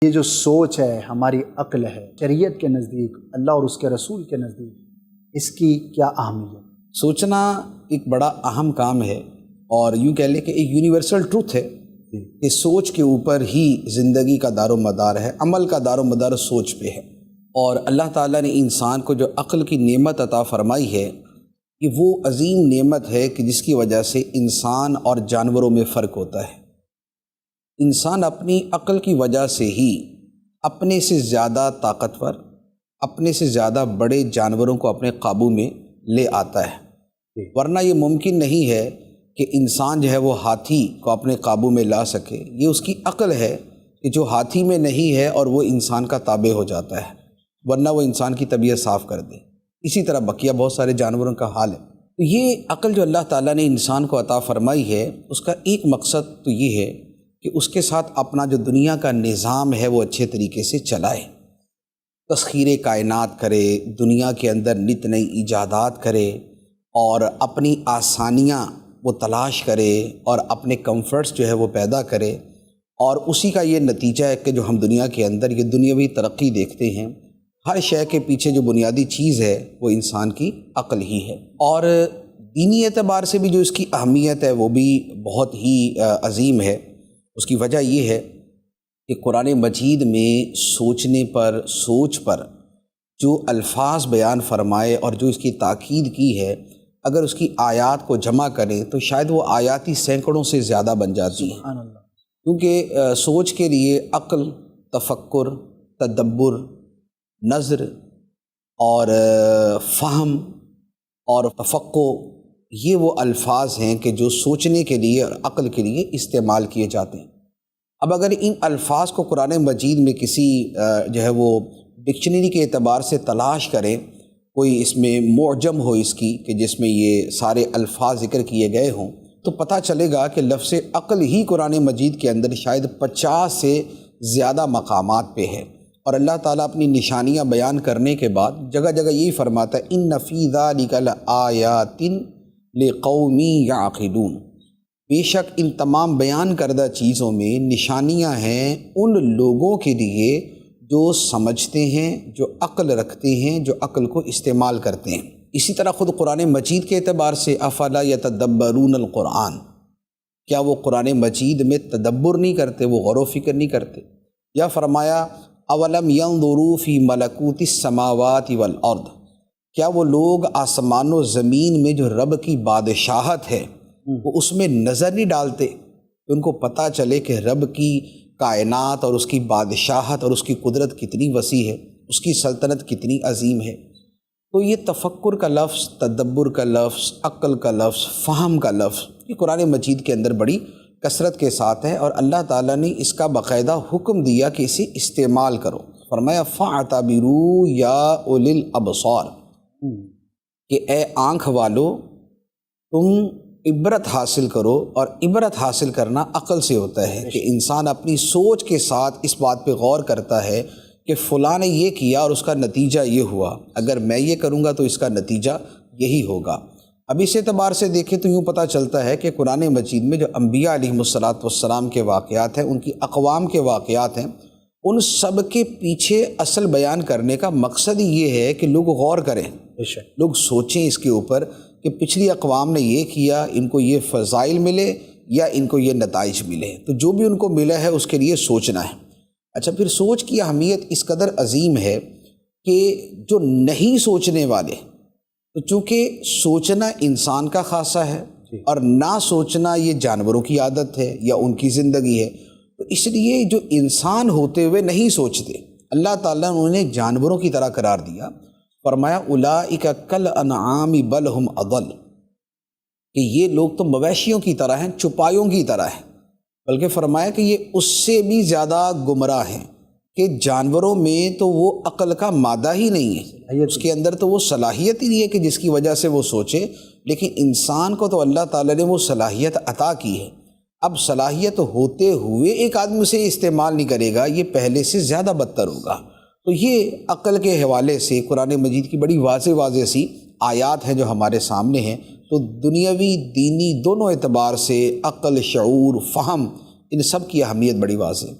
یہ جو سوچ ہے، ہماری عقل ہے، شریعت کے نزدیک، اللہ اور اس کے رسول کے نزدیک اس کی کیا اہمیت؟ سوچنا ایک بڑا اہم کام ہے، اور یوں کہہ لیں کہ ایک یونیورسل ٹروتھ ہے کہ سوچ کے اوپر ہی زندگی کا دار و مدار ہے، عمل کا دار و مدار سوچ پہ ہے۔ اور اللہ تعالیٰ نے انسان کو جو عقل کی نعمت عطا فرمائی ہے، کہ وہ عظیم نعمت ہے کہ جس کی وجہ سے انسان اور جانوروں میں فرق ہوتا ہے۔ انسان اپنی عقل کی وجہ سے ہی اپنے سے زیادہ طاقتور، اپنے سے زیادہ بڑے جانوروں کو اپنے قابو میں لے آتا ہے، ورنہ یہ ممکن نہیں ہے کہ انسان جو ہے وہ ہاتھی کو اپنے قابو میں لا سکے۔ یہ اس کی عقل ہے کہ جو ہاتھی میں نہیں ہے اور وہ انسان کا تابع ہو جاتا ہے، ورنہ وہ انسان کی طبیعت صاف کر دے۔ اسی طرح بقیہ بہت سارے جانوروں کا حال ہے۔ تو یہ عقل جو اللہ تعالیٰ نے انسان کو عطا فرمائی ہے، اس کا ایک مقصد تو یہ ہے کہ اس کے ساتھ اپنا جو دنیا کا نظام ہے وہ اچھے طریقے سے چلائے، تسخیر کائنات کرے، دنیا کے اندر نت نئی ایجادات کرے، اور اپنی آسانیاں وہ تلاش کرے، اور اپنے کمفرٹس جو ہے وہ پیدا کرے، اور اسی کا یہ نتیجہ ہے کہ جو ہم دنیا کے اندر یہ دنیاوی ترقی دیکھتے ہیں، ہر شے کے پیچھے جو بنیادی چیز ہے وہ انسان کی عقل ہی ہے۔ اور دینی اعتبار سے بھی جو اس کی اہمیت ہے وہ بھی بہت ہی عظیم ہے۔ اس کی وجہ یہ ہے کہ قرآن مجید میں سوچنے پر، سوچ پر جو الفاظ بیان فرمائے اور جو اس کی تاکید کی ہے، اگر اس کی آیات کو جمع کریں تو شاید وہ آیاتی سینکڑوں سے زیادہ بن جاتی ہیں، سبحان اللہ۔ کیونکہ سوچ کے لیے عقل، تفکر، تدبر، نظر اور فہم اور تفقع، یہ وہ الفاظ ہیں کہ جو سوچنے کے لیے اور عقل کے لیے استعمال کیے جاتے ہیں۔ اب اگر ان الفاظ کو قرآن مجید میں کسی جو ہے وہ ڈکشنری کے اعتبار سے تلاش کریں، کوئی اس میں معجم ہو اس کی کہ جس میں یہ سارے الفاظ ذکر کیے گئے ہوں، تو پتہ چلے گا کہ لفظ عقل ہی قرآن مجید کے اندر شاید 50 سے زیادہ مقامات پہ ہے۔ اور اللہ تعالیٰ اپنی نشانیاں بیان کرنے کے بعد جگہ جگہ یہی فرماتا ہے، ان فی ذلک لآیات لقوم یعقلون، بے شک ان تمام بیان کردہ چیزوں میں نشانیاں ہیں ان لوگوں کے لیے جو سمجھتے ہیں، جو عقل رکھتے ہیں، جو عقل کو استعمال کرتے ہیں۔ اسی طرح خود قرآن مجید کے اعتبار سے افلا یتدبرون القرآن، کیا وہ قرآن مجید میں تدبر نہیں کرتے، وہ غور و فکر نہیں کرتے؟ یا فرمایا اولم ينظروا فی ملکوت السماوات والارض، کیا وہ لوگ آسمان و زمین میں جو رب کی بادشاہت ہے وہ اس میں نظر نہیں ڈالتے کہ ان کو پتہ چلے کہ رب کی کائنات اور اس کی بادشاہت اور اس کی قدرت کتنی وسیع ہے، اس کی سلطنت کتنی عظیم ہے؟ تو یہ تفکر کا لفظ، تدبر کا لفظ، عقل کا لفظ، فہم کا لفظ، یہ قرآن مجید کے اندر بڑی کثرت کے ساتھ ہے، اور اللہ تعالیٰ نے اس کا باقاعدہ حکم دیا کہ اسے استعمال کرو۔ فرمایا فَاعْتَبِرُوا يَا أُولِي الْأَبْصَارِ، کہ اے آنکھ والو تم عبرت حاصل کرو، اور عبرت حاصل کرنا عقل سے ہوتا ہے کہ انسان اپنی سوچ کے ساتھ اس بات پہ غور کرتا ہے کہ فلاں نے یہ کیا اور اس کا نتیجہ یہ ہوا، اگر میں یہ کروں گا تو اس کا نتیجہ یہی ہوگا۔ اب اس اعتبار سے دیکھیں تو یوں پتہ چلتا ہے کہ قرآن مجید میں جو انبیاء علیہم السلام کے واقعات ہیں، ان کی اقوام کے واقعات ہیں، ان سب کے پیچھے اصل بیان کرنے کا مقصد ہی یہ ہے کہ لوگ غور کریں، لوگ سوچیں اس کے اوپر کہ پچھلی اقوام نے یہ کیا، ان کو یہ فضائل ملے یا ان کو یہ نتائج ملے، تو جو بھی ان کو ملا ہے اس کے لیے سوچنا ہے۔ اچھا، پھر سوچ کی اہمیت اس قدر عظیم ہے کہ جو نہیں سوچنے والے، تو چونکہ سوچنا انسان کا خاصہ ہے اور نہ سوچنا یہ جانوروں کی عادت ہے یا ان کی زندگی ہے، تو اس لیے جو انسان ہوتے ہوئے نہیں سوچتے، اللہ تعالیٰ نے انہیں جانوروں کی طرح قرار دیا۔ فرمایا اولئک کالانعام بل ہم اضل، کہ یہ لوگ تو مویشیوں کی طرح ہیں، چوپایوں کی طرح ہیں، بلکہ فرمایا کہ یہ اس سے بھی زیادہ گمراہ ہیں کہ جانوروں میں تو وہ عقل کا مادہ ہی نہیں ہے، اس کے اندر تو وہ صلاحیت ہی نہیں ہے کہ جس کی وجہ سے وہ سوچے، لیکن انسان کو تو اللہ تعالیٰ نے وہ صلاحیت عطا کی ہے۔ اب صلاحیت ہوتے ہوئے ایک آدمی اسے استعمال نہیں کرے گا، یہ پہلے سے زیادہ بدتر ہوگا۔ تو یہ عقل کے حوالے سے قرآن مجید کی بڑی واضح سی آیات ہیں جو ہمارے سامنے ہیں۔ تو دنیاوی، دینی دونوں اعتبار سے عقل، شعور، فہم، ان سب کی اہمیت بڑی واضح ہے۔